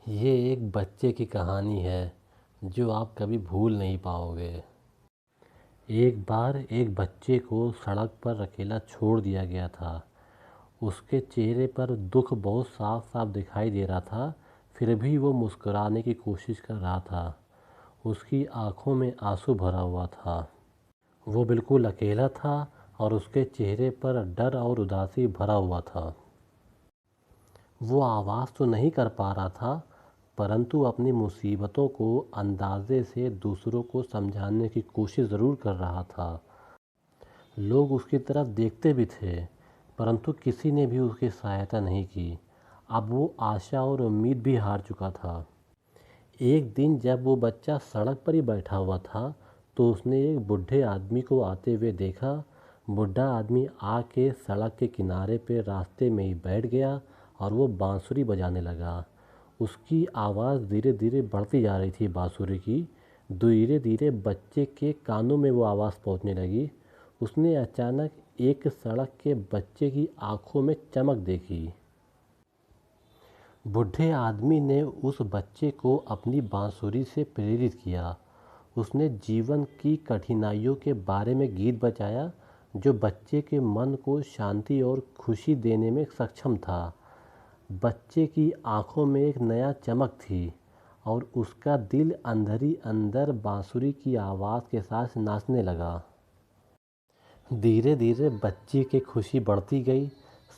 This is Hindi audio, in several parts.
ये एक बच्चे की कहानी है जो आप कभी भूल नहीं पाओगे। एक बार एक बच्चे को सड़क पर अकेला छोड़ दिया गया था। उसके चेहरे पर दुख बहुत साफ साफ दिखाई दे रहा था, फिर भी वो मुस्कुराने की कोशिश कर रहा था। उसकी आंखों में आंसू भरा हुआ था। वो बिल्कुल अकेला था और उसके चेहरे पर डर और उदासी भरा हुआ था। वो आवाज़ तो नहीं कर पा रहा था, परंतु अपनी मुसीबतों को अंदाज़े से दूसरों को समझाने की कोशिश ज़रूर कर रहा था। लोग उसकी तरफ देखते भी थे, परंतु किसी ने भी उसकी सहायता नहीं की। अब वो आशा और उम्मीद भी हार चुका था। एक दिन जब वो बच्चा सड़क पर ही बैठा हुआ था, तो उसने एक बूढ़े आदमी को आते हुए देखा। बूढ़ा आदमी आके सड़क के किनारे पे रास्ते में ही बैठ गया और वो बांसुरी बजाने लगा। उसकी आवाज़ धीरे धीरे बढ़ती जा रही थी बांसुरी की। धीरे धीरे बच्चे के कानों में वो आवाज़ पहुंचने लगी। उसने अचानक एक सड़क के बच्चे की आंखों में चमक देखी। बूढ़े आदमी ने उस बच्चे को अपनी बांसुरी से प्रेरित किया। उसने जीवन की कठिनाइयों के बारे में गीत बजाया, जो बच्चे के मन को शांति और खुशी देने में सक्षम था। बच्चे की आंखों में एक नया चमक थी और उसका दिल अंदर ही अंदर बांसुरी की आवाज़ के साथ नाचने लगा। धीरे धीरे बच्चे की खुशी बढ़ती गई।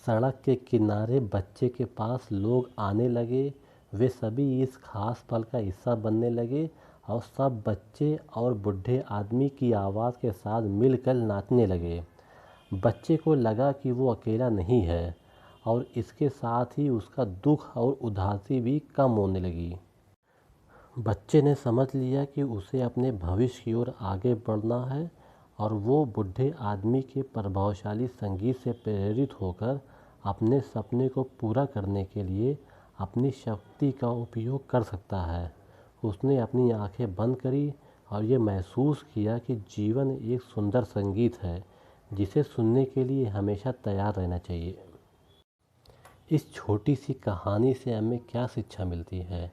सड़क के किनारे बच्चे के पास लोग आने लगे। वे सभी इस खास पल का हिस्सा बनने लगे और सब बच्चे और बूढ़े आदमी की आवाज़ के साथ मिलकर नाचने लगे। बच्चे को लगा कि वो अकेला नहीं है और इसके साथ ही उसका दुख और उदासी भी कम होने लगी। बच्चे ने समझ लिया कि उसे अपने भविष्य की ओर आगे बढ़ना है और वो बूढ़े आदमी के प्रभावशाली संगीत से प्रेरित होकर अपने सपने को पूरा करने के लिए अपनी शक्ति का उपयोग कर सकता है। उसने अपनी आंखें बंद करी और ये महसूस किया कि जीवन एक सुंदर संगीत है जिसे सुनने के लिए हमेशा तैयार रहना चाहिए। इस छोटी सी कहानी से हमें क्या शिक्षा मिलती है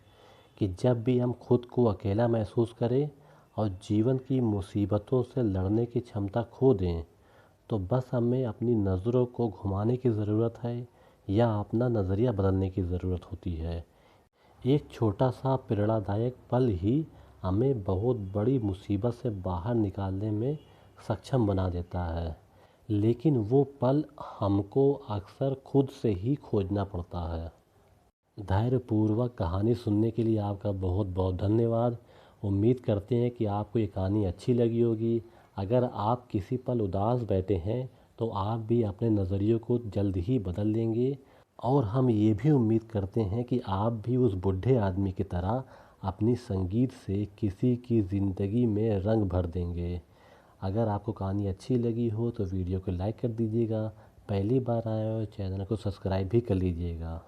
कि जब भी हम खुद को अकेला महसूस करें और जीवन की मुसीबतों से लड़ने की क्षमता खो दें, तो बस हमें अपनी नज़रों को घुमाने की ज़रूरत है या अपना नज़रिया बदलने की ज़रूरत होती है। एक छोटा सा प्रेरणादायक पल ही हमें बहुत बड़ी मुसीबत से बाहर निकालने में सक्षम बना देता है, लेकिन वो पल हमको अक्सर खुद से ही खोजना पड़ता है। धैर्यपूर्वक कहानी सुनने के लिए आपका बहुत बहुत धन्यवाद। उम्मीद करते हैं कि आपको ये कहानी अच्छी लगी होगी। अगर आप किसी पल उदास बैठे हैं तो आप भी अपने नज़रियों को जल्द ही बदल लेंगे और हम ये भी उम्मीद करते हैं कि आप भी उस बूढ़े आदमी की तरह अपनी संगीत से किसी की ज़िंदगी में रंग भर देंगे। अगर आपको कहानी अच्छी लगी हो तो वीडियो को लाइक कर दीजिएगा। पहली बार आए हो चैनल को सब्सक्राइब भी कर लीजिएगा।